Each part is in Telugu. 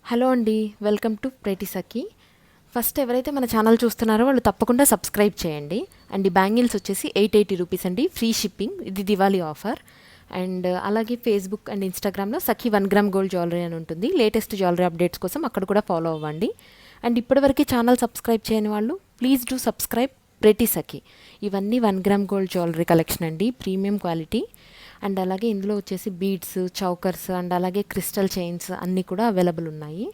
హలో అండి, వెల్కమ్ టు Sakhi. ఫస్ట్ ఎవరైతే మన ఛానల్ చూస్తున్నారో వాళ్ళు తప్పకుండా సబ్స్క్రైబ్ చేయండి. అండ్ ఈ బ్యాంగిల్స్ వచ్చేసి 880 రూపీస్ అండి, ఫ్రీ షిప్పింగ్. ఇది దివాళీ ఆఫర్. అండ్ అలాగే ఫేస్బుక్ అండ్ ఇన్స్టాగ్రామ్లో సఖీ 1 గ్రామ్ గోల్డ్ జ్యువెలరీ అని ఉంటుంది. లేటెస్ట్ జ్యువెలరీ అప్డేట్స్ కోసం అక్కడ కూడా ఫాలో అవ్వండి. అండ్ ఇప్పటివరకు ఛానల్ సబ్స్క్రైబ్ చేయని వాళ్ళు ప్లీజ్ డూ సబ్స్క్రైబ్ Sakhi. ఇవన్నీ 1 గ్రామ్ గోల్డ్ జ్యువెలరీ కలెక్షన్ అండి, ప్రీమియం క్వాలిటీ. అండ్ అలాగే ఇందులో వచ్చేసి బీడ్స్, చౌకర్స్ అండ్ అలాగే క్రిస్టల్ చైన్స్ అన్నీ కూడా అవైలబుల్ ఉన్నాయి.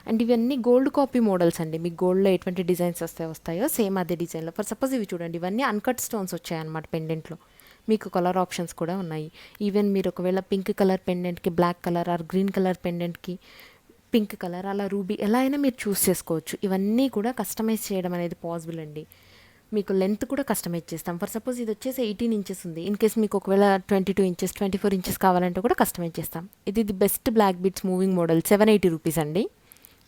అండ్ ఇవన్నీ గోల్డ్ కాపీ మోడల్స్ అండి. మీకు గోల్డ్లో ఎటువంటి డిజైన్స్ వస్తాయో సేమ్ అదే డిజైన్లో. ఫర్ సపోజ్ ఇవి చూడండి, ఇవన్నీ అన్కట్ స్టోన్స్ వచ్చాయన్నమాట పెండెంట్లో. మీకు కలర్ ఆప్షన్స్ కూడా ఉన్నాయి. ఈవెన్ మీరు ఒకవేళ పింక్ కలర్ పెండెంట్కి black colour or green colour పెండెంట్కి పింక్ కలర్ అలా రూబీ ఎలా అయినా మీరు చూస్ చేసుకోవచ్చు. ఇవన్నీ కూడా కస్టమైజ్ చేయడం అనేది పాసిబుల్ అండి. మీకు లెంత్ కూడా కస్టమైజ్ చేస్తాం. ఫర్ సపోజ్ ఇది వచ్చేసి 18 ఇంచెస్ ఉంది. ఇన్ కేస్ మీకు ఒకవేళ 22 ఇంచెస్ 24 ఇంచెస్ కావాలంటే కూడా కస్టమైజ్ చేస్తాం. ఇది the best black beads moving model, 780 rupees అండి,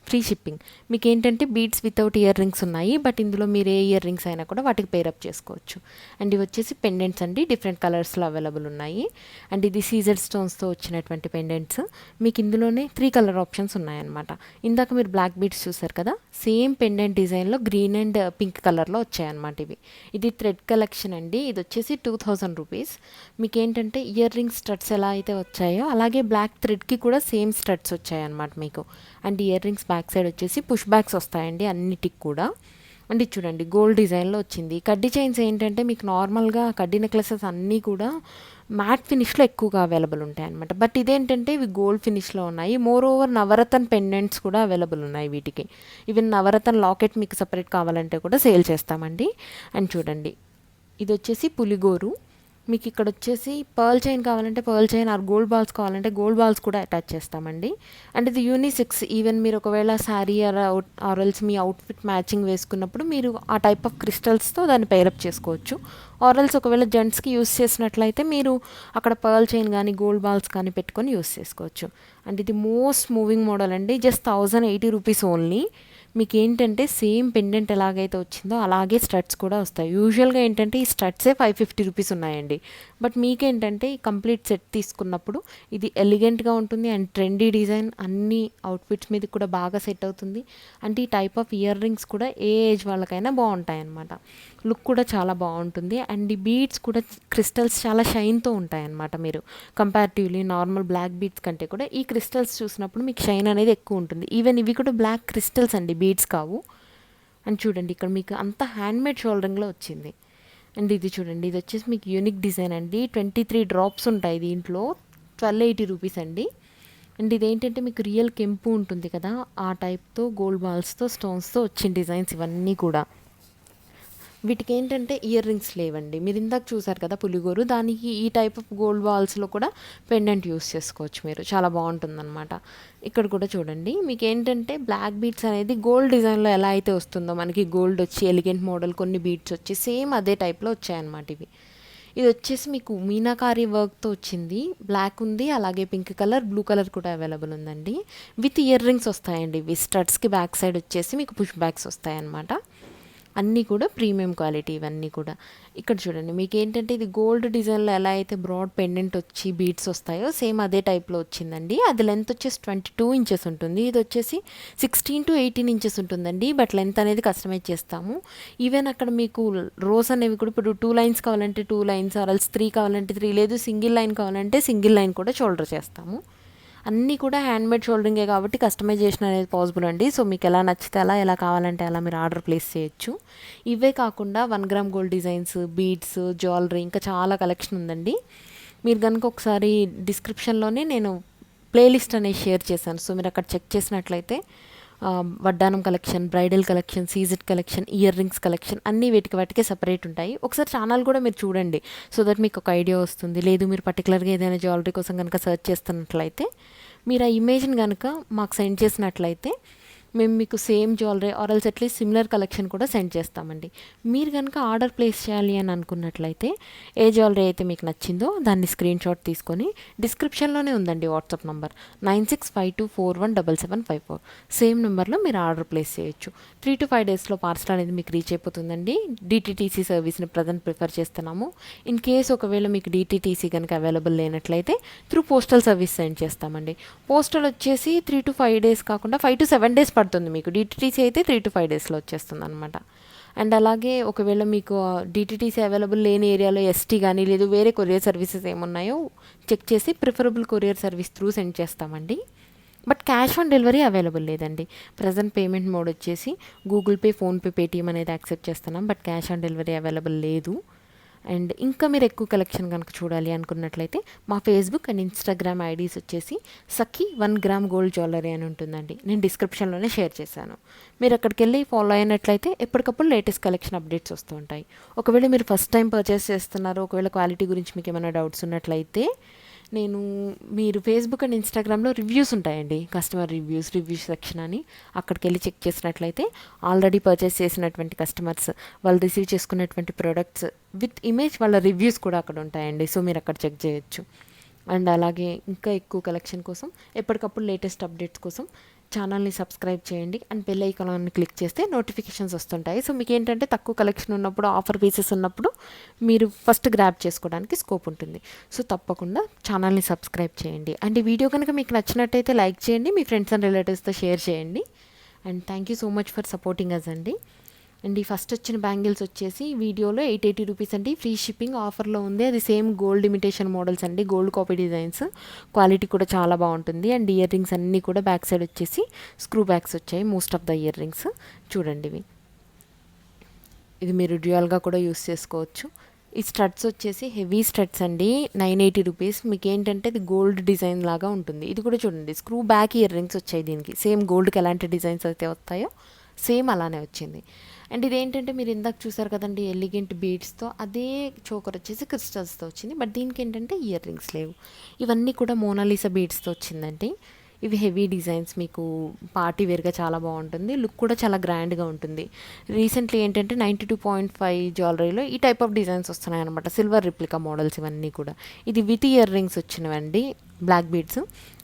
ఫ్రీ షిప్పింగ్. మీకు ఏంటంటే బీడ్స్ వితౌట్ ఇయర్ రింగ్స్ ఉన్నాయి, బట్ ఇందులో మీరు ఏ ఇయర్ రింగ్స్ అయినా కూడా వాటికి పేరప్ చేసుకోవచ్చు. అండ్ ఇవి వచ్చేసి పెండెంట్స్ అండి, డిఫరెంట్ కలర్స్లో అవైలబుల్ ఉన్నాయి. అండ్ ఇది సీజర్ స్టోన్స్తో వచ్చినటువంటి పెండెంట్స్. మీకు ఇందులోనే 3 కలర్ ఆప్షన్స్ ఉన్నాయన్నమాట. ఇందాక మీరు బ్లాక్ బీడ్స్ చూసారు కదా, సేమ్ పెండెంట్ డిజైన్లో గ్రీన్ అండ్ పింక్ కలర్లో వచ్చాయన్నమాట ఇవి. ఇది థ్రెడ్ కలెక్షన్ అండి. ఇది వచ్చేసి 2000 రూపీస్. మీకు ఏంటంటే ఇయర్ రింగ్ స్టడ్స్ ఎలా అయితే వచ్చాయో అలాగే బ్లాక్ థ్రెడ్కి కూడా సేమ్ స్టడ్స్ వచ్చాయన్నమాట మీకు. And ear rings back side వచ్చేసి పుష్ బ్యాక్స్ వస్తాయండి అన్నిటికి కూడా. అండ్ ఇది చూడండి, గోల్డ్ డిజైన్లో వచ్చింది. కడ్డీ చైన్స్ ఏంటంటే మీకు నార్మల్గా కడ్డీ నెక్లెసెస్ అన్నీ కూడా మ్యాట్ ఫినిష్లో ఎక్కువగా అవైలబుల్ ఉంటాయి అనమాట. బట్ ఇదేంటంటే ఇవి గోల్డ్ ఫినిష్లో ఉన్నాయి. మోర్ ఓవర్ నవరత్న పెండెంట్స్ కూడా అవైలబుల్ ఉన్నాయి వీటికి. ఈవెన్ నవరత్న లాకెట్ మీకు సపరేట్ కావాలంటే కూడా సేల్ చేస్తామండి. అండ్ చూడండి, ఇది వచ్చేసి పులిగోరు. మీకు ఇక్కడ వచ్చేసి పర్ల్ చైన్ కావాలంటే pearl chain are gold balls కావాలంటే గోల్డ్ బాల్స్ కూడా అటాచ్ చేస్తామండి. అండ్ ఇది యూనిసెక్స్. ఈవెన్ మీరు ఒకవేళ శారీ ఆరల్స్ మీ అవుట్ఫిట్ మ్యాచింగ్ వేసుకున్నప్పుడు మీరు ఆ టైప్ ఆఫ్ క్రిస్టల్స్తో దాన్ని పేరప్ చేసుకోవచ్చు. ఆరల్స్ ఒకవేళ జెంట్స్కి యూస్ చేసినట్లయితే మీరు అక్కడ పర్ల్ చైన్ కానీ గోల్డ్ బాల్స్ కానీ పెట్టుకొని యూస్ చేసుకోవచ్చు. అండ్ ఇది మోస్ట్ మూవింగ్ మోడల్ అండి, జస్ట్ 1080 రూపీస్ ఓన్లీ. మీకు ఏంటంటే సేమ్ పెండెంట్ ఎలాగైతే వచ్చిందో అలాగే స్టడ్స్ కూడా వస్తాయి. యూజువల్గా ఏంటంటే ఈ స్టడ్సే 550 రూపీస్ ఉన్నాయండి. బట్ మీకేంటంటే ఈ కంప్లీట్ సెట్ తీసుకున్నప్పుడు ఇది ఎలిగెంట్గా ఉంటుంది అండ్ ట్రెండీ డిజైన్ అన్ని అవుట్ఫిట్స్ మీద కూడా బాగా సెట్ అవుతుంది. అంటే ఈ టైప్ ఆఫ్ ఇయర్ రింగ్స్ కూడా ఏ ఏజ్ వాళ్ళకైనా బాగుంటాయి అన్నమాట. లుక్ కూడా చాలా బాగుంటుంది. అండ్ ఈ బీడ్స్ కూడా క్రిస్టల్స్ చాలా షైన్తో ఉంటాయన్నమాట. మీరు కంపారిటివ్లీ నార్మల్ బ్లాక్ బీడ్స్ కంటే కూడా ఈ క్రిస్టల్స్ చూసినప్పుడు మీకు షైన్ అనేది ఎక్కువ ఉంటుంది. ఈవెన్ ఇవి కూడా బ్లాక్ క్రిస్టల్స్ అండి, బీడ్స్ కావు. అండ్ చూడండి, ఇక్కడ మీకు అంతా హ్యాండ్మేడ్ షోల్డరింగ్లో వచ్చింది. అండ్ ఇది చూడండి, ఇది వచ్చేసి మీకు యూనిక్ డిజైన్ అండి. 23 డ్రాప్స్ ఉంటాయి దీంట్లో, 1280 రూపీస్ అండి. అండ్ ఇదేంటంటే మీకు రియల్ కెంపు ఉంటుంది కదా, ఆ టైప్తో గోల్డ్ బాల్స్తో స్టోన్స్తో వచ్చిన డిజైన్స్ ఇవన్నీ కూడా. వీటికి ఏంటంటే ఇయర్ రింగ్స్ లేవండి. మీరు ఇందాక చూసారు కదా పులిగోరు, దానికి ఈ టైప్ ఆఫ్ గోల్డ్ బాల్స్లో కూడా పెండెంట్ యూస్ చేసుకోవచ్చు మీరు, చాలా బాగుంటుందన్నమాట. ఇక్కడ కూడా చూడండి, మీకు ఏంటంటే బ్లాక్ బీడ్స్ అనేది గోల్డ్ డిజైన్లో ఎలా అయితే వస్తుందో, మనకి గోల్డ్ వచ్చి ఎలిగెంట్ మోడల్ కొన్ని బీడ్స్ వచ్చి సేమ్ అదే టైప్లో వచ్చాయన్నమాట ఇవి. ఇది వచ్చేసి మీకు మీనాకారి వర్క్తో వచ్చింది. బ్లాక్ ఉంది, అలాగే పింక్ కలర్, బ్లూ కలర్ కూడా అవైలబుల్ ఉందండి. విత్ ఇయర్ రింగ్స్ వస్తాయండి ఇవి. స్టడ్స్కి బ్యాక్ సైడ్ వచ్చేసి మీకు పుష్ బ్యాక్స్ వస్తాయన్నమాట. అన్నీ కూడా ప్రీమియం క్వాలిటీ ఇవన్నీ కూడా. ఇక్కడ చూడండి, మీకు ఏంటంటే ఇది గోల్డ్ డిజైన్లో ఎలా అయితే బ్రాడ్ పెండెంట్ వచ్చి బీడ్స్ వస్తాయో సేమ్ అదే టైప్లో వచ్చిందండి. అది లెంత్ వచ్చేసి 22 ఇంచెస్ ఉంటుంది. ఇది వచ్చేసి 16 to 18 ఇంచెస్ ఉంటుందండి. బట్ లెంత్ అనేది కస్టమైజ్ చేస్తాము. ఈవెన్ అక్కడ మీకు రోస్ అనేవి కూడా ఇప్పుడు 2 లైన్స్ కావాలంటే 2 లైన్స్, ఆర్ఎల్స్ 3 కావాలంటే 3, లేదు సింగిల్ లైన్ కావాలంటే సింగిల్ లైన్ కూడా షోల్డర్ చేస్తాము. అన్నీ కూడా హ్యాండ్మేడ్ షోల్డరింగే కాబట్టి కస్టమైజేషన్ అనేది పాసిబుల్ అండి. సో మీకు ఎలా నచ్చితే అలా, ఎలా కావాలంటే అలా మీరు ఆర్డర్ ప్లేస్ చేయొచ్చు. ఇవే కాకుండా 1 gram gold designs, beads, jewellery ఇంకా చాలా కలెక్షన్ ఉందండి. మీరు కనుక ఒకసారి డిస్క్రిప్షన్లోనే నేను ప్లేలిస్ట్ అనేది షేర్ చేశాను. సో మీరు అక్కడ చెక్ చేసినట్లయితే వడ్డానం collection, bridal collection, CZ collection, ear rings collection అన్నీ వాటికే సపరేట్ ఉంటాయి. ఒకసారి ఛానల్ కూడా మీరు చూడండి, సో దట్ మీకు ఒక ఐడియా వస్తుంది. లేదు మీరు పర్టికులర్గా ఏదైనా జ్యువెలరీ కోసం కనుక సెర్చ్ చేస్తున్నట్లయితే మీరు ఆ ఇమేజ్ని కనుక మాకు సెండ్ చేసినట్లయితే మేము మీకు same jewellery or else at least similar collection కూడా సెండ్ చేస్తామండి. మీరు కనుక ఆర్డర్ ప్లేస్ చేయాలి అని అనుకున్నట్లయితే ఏ జ్యువెలరీ అయితే మీకు నచ్చిందో దాన్ని స్క్రీన్ షాట్ తీసుకొని డిస్క్రిప్షన్లోనే ఉందండి వాట్సాప్ నంబర్ 9652417754. సేమ్ నెంబర్లో మీరు ఆర్డర్ ప్లేస్ చేయొచ్చు. 3 to 5 డేస్లో పార్సల్ అనేది మీకు రీచ్ అయిపోతుందండి. డిటీటీసీ సర్వీస్ని ప్రజెంట్ ప్రిఫర్ చేస్తున్నాము. ఇన్ కేస్ ఒకవేళ మీకు డిటీటీసీ కనుక అవైలబుల్ లేనట్లయితే త్రూ పోస్టల్ సర్వీస్ సెండ్ చేస్తామండి. పోస్టల్ వచ్చేసి 3 to 5 డేస్ కాకుండా 5 to 7 డేస్ పడుతుంది మీకు. డిటీటీసీ అయితే 3 to 5 డేస్లో వచ్చేస్తుంది అనమాట. అండ్ అలాగే ఒకవేళ మీకు డిటీటీసీ అవైలబుల్ లేని ఏరియాలో ఎస్టీ కానీ లేదు వేరే కొరియర్ సర్వీసెస్ ఏమున్నాయో చెక్ చేసి preferable courier service through send చేస్తామండి. But cash on delivery available లేదండి. ప్రజెంట్ పేమెంట్ మోడ్ వచ్చేసి గూగుల్ పే, ఫోన్పే, పేటీఎం అనేది యాక్సెప్ట్ చేస్తున్నాం. But cash on delivery available లేదు. అండ్ ఇంకా మీరు ఎక్కువ కలెక్షన్ కనుక చూడాలి అనుకున్నట్లయితే మా ఫేస్బుక్ అండ్ ఇన్స్టాగ్రామ్ ఐడీస్ వచ్చేసి సఖీ 1 గ్రామ్ గోల్డ్ జ్యువెలరీ అని ఉంటుందండి. నేను డిస్క్రిప్షన్లోనే షేర్ చేశాను. మీరు అక్కడికి వెళ్ళి ఫాలో అయినట్లయితే ఎప్పటికప్పుడు లేటెస్ట్ కలెక్షన్ అప్డేట్స్ వస్తూ ఉంటాయి. ఒకవేళ మీరు ఫస్ట్ టైం పర్చేస్ చేస్తున్నారు, ఒకవేళ క్వాలిటీ గురించి మీకు ఏమైనా డౌట్స్ ఉన్నట్లయితే మీరు ఫేస్బుక్ అండ్ ఇన్స్టాగ్రామ్లో రివ్యూస్ ఉంటాయండి, కస్టమర్ రివ్యూస్ సెక్షన్ అని. అక్కడికి వెళ్ళి చెక్ చేసినట్లయితే ఆల్రెడీ పర్చేస్ చేసినటువంటి కస్టమర్స్ వాళ్ళు రిసీవ్ చేసుకున్నటువంటి ప్రోడక్ట్స్ విత్ ఇమేజ్ వాళ్ళ రివ్యూస్ కూడా అక్కడ ఉంటాయండి. సో మీరు అక్కడ చెక్ చేయొచ్చు. అండ్ అలాగే ఇంకా ఎక్కువ కలెక్షన్ కోసం ఎప్పటికప్పుడు లేటెస్ట్ అప్డేట్స్ కోసం ఛానల్ని సబ్స్క్రైబ్ చేయండి అండ్ బెల్ ఐకాన్ని క్లిక్ చేస్తే నోటిఫికేషన్స్ వస్తుంటాయి. సో మీకు ఏంటంటే తక్కువ కలెక్షన్ ఉన్నప్పుడు, ఆఫర్ పీసెస్ ఉన్నప్పుడు మీరు ఫస్ట్ గ్రాబ్ చేసుకోవడానికి స్కోప్ ఉంటుంది. సో తప్పకుండా ఛానల్ని సబ్స్క్రైబ్ చేయండి. అండ్ ఈ వీడియో కనుక మీకు నచ్చినట్టయితే లైక్ చేయండి, మీ ఫ్రెండ్స్ అండ్ రిలేటివ్స్తో షేర్ చేయండి. And thank you so much for supporting us అండి. అండ్ ఈ ఫస్ట్ వచ్చిన బ్యాంగిల్స్ వచ్చేసి వీడియోలో 880 రూపీస్ అండి. ఫ్రీ షిప్పింగ్ ఆఫర్లో ఉంది. అది సేమ్ గోల్డ్ ఇమిటేషన్ మోడల్స్ అండి, గోల్డ్ కాపీ డిజైన్స్. క్వాలిటీ కూడా చాలా బాగుంటుంది. అండ్ ఇయర్ రింగ్స్ అన్నీ కూడా బ్యాక్ సైడ్ వచ్చేసి స్క్రూ బ్యాగ్స్ వచ్చాయి most of the year rings. చూడండి ఇది మీరు డ్యూయల్గా కూడా యూస్ చేసుకోవచ్చు. ఈ స్టడ్స్ వచ్చేసి హెవీ స్టడ్స్ అండి, 980 రూపీస్. మీకు ఏంటంటే ఇది గోల్డ్ డిజైన్ లాగా ఉంటుంది. ఇది కూడా చూడండి స్క్రూ బ్యాక్ ఇయర్ రింగ్స్ వచ్చాయి దీనికి. సేమ్ గోల్డ్కి ఎలాంటి డిజైన్స్ అయితే వస్తాయో సేమ్ అలానే వచ్చింది. అండ్ ఇదేంటంటే మీరు ఇందాక చూసారు కదండి ఎలిగెంట్ బీడ్స్తో, అదే చోకర్ వచ్చేసి క్రిస్టల్స్తో వచ్చింది. బట్ దీనికి ఏంటంటే ఇయర్ రింగ్స్ లేవు. ఇవన్నీ కూడా మోనాలిసా బీడ్స్తో వచ్చిందండి. ఇవి హెవీ డిజైన్స్, మీకు పార్టీ వేర్గా చాలా బాగుంటుంది. లుక్ కూడా చాలా గ్రాండ్గా ఉంటుంది. రీసెంట్లీ ఏంటంటే 92.5 జ్యువెలరీలో ఈ టైప్ ఆఫ్ డిజైన్స్ వస్తున్నాయి అనమాట, సిల్వర్ రిప్లికా మోడల్స్ ఇవన్నీ కూడా. ఇది విత్ ఇయర్ రింగ్స్ వచ్చినవండి, black beads.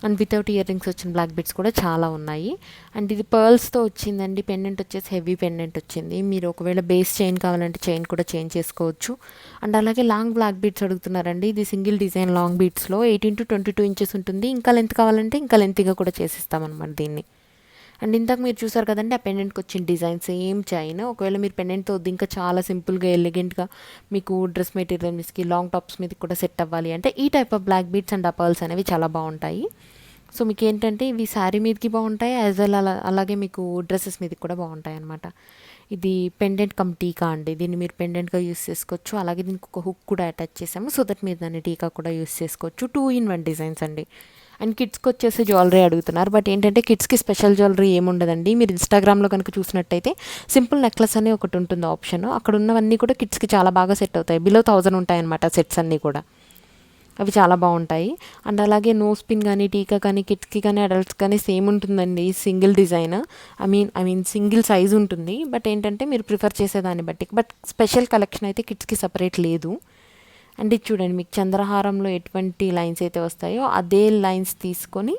And without year rings వచ్చిన బ్లాక్ బీడ్స్ కూడా చాలా ఉన్నాయి. అండ్ ఇది పర్ల్స్తో వచ్చిందండి. పెండెంట్ వచ్చేసి హెవీ పెండెంట్ వచ్చింది. మీరు ఒకవేళ బేస్ చైన్ కావాలంటే చైన్ కూడా చేంజ్ చేసుకోవచ్చు. అండ్ అలాగే లాంగ్ బ్లాక్ బీడ్స్ అడుగుతున్నారండి. ఇది సింగిల్ డిజైన్ లాంగ్ బీడ్స్లో 18 to 22 ఇంచెస్ ఉంటుంది. ఇంకా లెంత్ కావాలంటే ఇంకా లెంత్గా కూడా చేసిస్తామన్నమాట దీన్ని. అండ్ ఇందాక మీరు చూసారు కదండి ఆ పెండెంట్కి వచ్చిన డిజైన్ సేమ్ చైన్. ఒకవేళ మీరు పెండెంట్తో వద్దు ఇంకా చాలా సింపుల్గా ఎలిగెంట్గా మీకు డ్రెస్ మెటీరియల్స్కి లాంగ్ టాప్స్ మీదకి కూడా సెట్ అవ్వాలి అంటే ఈ type of black beads and ఆ పర్ల్స్ అనేవి చాలా బాగుంటాయి. సో మీకు ఏంటంటే ఇవి శారీ మీదకి బాగుంటాయి, యాజ్ వెల్ అలాగే మీకు డ్రెస్సెస్ మీదకి కూడా బాగుంటాయి అనమాట. ఇది పెండెంట్ కమ్ టీకా అండి. దీన్ని మీరు పెండెంట్గా యూస్ చేసుకోవచ్చు. అలాగే దీనికి ఒక హుక్ కూడా అటాచ్ చేసాము, సో దట్ మీరు దాన్ని టీకా కూడా యూస్ చేసుకోవచ్చు. 2-in-1 డిజైన్స్ అండి. అండ్ కిడ్స్కి వచ్చేసి జ్యువెలరీ అడుగుతున్నారు. బట్ ఏంటంటే కిడ్స్కి స్పెషల్ జ్యువెలరీ ఏముండదండి. మీరు ఇన్స్టాగ్రామ్లో కనుక చూసినట్టయితే సింపుల్ నెక్లెస్ అని ఒకటి ఉంటుంది ఆప్షన్. అక్కడ ఉన్నవన్నీ కూడా కిడ్స్కి చాలా బాగా సెట్ అవుతాయి. బిలో 1000 ఉంటాయన్నమాట సెట్స్ అన్నీ కూడా. అవి చాలా బాగుంటాయి. అండ్ అలాగే నోస్ పిన్ కానీ టీకా కానీ కిడ్స్కి కానీ అడల్ట్స్ కానీ సేమ్ ఉంటుందండి. Single design I mean single size ఉంటుంది. బట్ ఏంటంటే మీరు ప్రిఫర్ చేసేదాన్ని బట్టి. బట్ స్పెషల్ కలెక్షన్ అయితే కిడ్స్కి సపరేట్ లేదు. అండ్ ఇది చూడండి మీకు చంద్రహారంలో ఎటువంటి లైన్స్ అయితే వస్తాయో అదే లైన్స్ తీసుకొని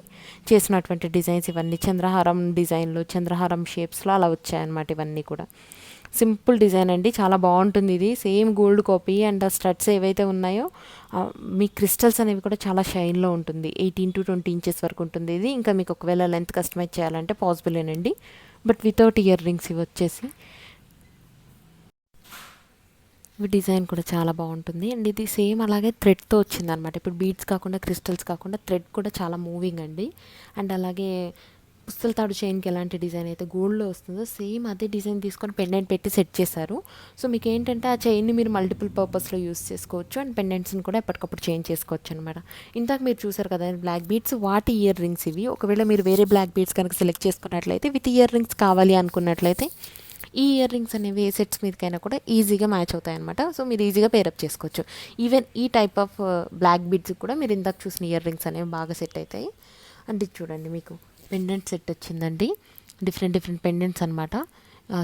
చేసినటువంటి డిజైన్స్ ఇవన్నీ. చంద్రహారం డిజైన్లో చంద్రహారం షేప్స్లో అలా వచ్చాయన్నమాట ఇవన్నీ కూడా. సింపుల్ డిజైన్ అండి, చాలా బాగుంటుంది. ఇది సేమ్ గోల్డ్ కాపీ. అండ్ ఆ స్టడ్స్ ఏవైతే ఉన్నాయో మీ క్రిస్టల్స్ అనేవి కూడా చాలా షైన్లో ఉంటుంది. 18 to 20 ఇంచెస్ వరకు ఉంటుంది ఇది. ఇంకా మీకు ఒకవేళ లెంత్ కస్టమైజ్ చేయాలంటే పాసిబులేనండి. బట్ వితౌట్ ఇయర్ రింగ్స్ ఇవి వచ్చేసి. ఇవి డిజైన్ కూడా చాలా బాగుంటుంది. అండ్ ఇది సేమ్ అలాగే థ్రెడ్తో వచ్చిందనమాట. ఇప్పుడు బీడ్స్ కాకుండా క్రిస్టల్స్ కాకుండా థ్రెడ్ కూడా చాలా మూవింగ్ అండి. అండ్ అలాగే పుస్తల తాడు చైన్కి ఎలాంటి డిజైన్ అయితే గోల్డ్లో వస్తుందో సేమ్ అదే డిజైన్ తీసుకొని పెండెంట్ పెట్టి సెట్ చేశారు. సో మీకు ఏంటంటే ఆ చైన్ని మీరు మల్టిపుల్ పర్పస్లో యూస్ చేసుకోవచ్చు. అండ్ పెండెంట్స్ని కూడా ఎప్పటికప్పుడు చేంజ్ చేసుకోవచ్చు అనమాట. ఇందాక మీరు చూసారు కదా బ్లాక్ బీడ్స్, వాటి ఇయర్ రింగ్స్ ఇవి. ఒకవేళ మీరు వేరే బ్లాక్ బీడ్స్ కనుక సెలెక్ట్ చేసుకున్నట్లయితే విత్ ఇయర్ రింగ్స్ కావాలి అనుకున్నట్లయితే ఈ ఇయర్ రింగ్స్ అనేవి ఏ సెట్స్ మీదకైనా కూడా ఈజీగా మ్యాచ్ అవుతాయి అనమాట. సో మీరు ఈజీగా పేరప్ చేసుకోవచ్చు. ఈవెన్ ఈ టైప్ ఆఫ్ బ్లాక్ బీడ్స్ కూడా మీరు ఇందాక చూసిన ఇయర్ రింగ్స్ అనేవి బాగా సెట్ అవుతాయి. అండ్ ఇది చూడండి మీకు పెండెంట్ సెట్ వచ్చిందండి. డిఫరెంట్ డిఫరెంట్ పెండెంట్స్ అనమాట.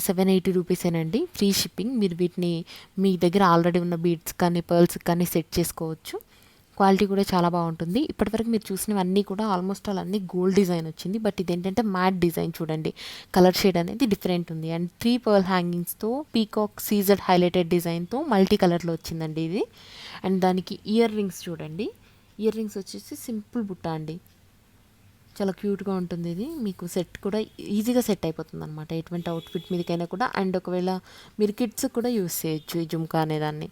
780 రూపీసేనండి, ఫ్రీ షిప్పింగ్. మీరు వీటిని మీ దగ్గర ఆల్రెడీ ఉన్న బీడ్స్ కానీ పర్ల్స్ కానీ సెట్ చేసుకోవచ్చు. క్వాలిటీ కూడా చాలా బాగుంటుంది. ఇప్పటివరకు మీరు చూసినవన్నీ కూడా ఆల్మోస్ట్ ఆల్ అన్నీ గోల్డ్ డిజైన్ వచ్చింది, బట్ ఇదేంటంటే మ్యాట్ డిజైన్. చూడండి కలర్ షేడ్ అనేది డిఫరెంట్ ఉంది. అండ్ 3 పర్ల్ హ్యాంగింగ్స్తో పీకాక్ సీజెడ్ హైలైటెడ్ డిజైన్తో మల్టీ కలర్లో వచ్చిందండి ఇది. అండ్ దానికి ఇయర్ రింగ్స్ చూడండి, ఇయర్ రింగ్స్ వచ్చేసి సింపుల్ బుట్ట అండి, చాలా క్యూట్గా ఉంటుంది. ఇది మీకు సెట్ కూడా ఈజీగా సెట్ అయిపోతుంది అనమాట, ఎటువంటి అవుట్ఫిట్ మీదకైనా కూడా. అండ్ ఒకవేళ మీరు కిడ్స్ కూడా యూస్ చేయొచ్చు ఈ జుమ్కా అనేదాన్ని.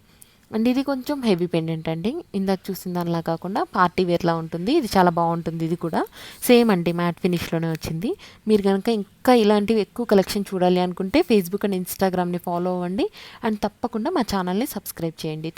అండ్ ఇది కొంచెం హెవీ పెండెంట్ అండి, ఇందాక చూసిన దానిలా కాకుండా పార్టీ వేర్లా ఉంటుంది. ఇది చాలా బాగుంటుంది. ఇది కూడా సేమ్ అండి, మ్యాట్ ఫినిష్లోనే వచ్చింది. మీరు కనుక ఇంకా ఇలాంటివి ఎక్కువ కలెక్షన్ చూడాలి అనుకుంటే ఫేస్బుక్ అండ్ ఇన్స్టాగ్రామ్ని ఫాలో అవ్వండి. అండ్ తప్పకుండా మా ఛానల్ని సబ్స్క్రైబ్ చేయండి.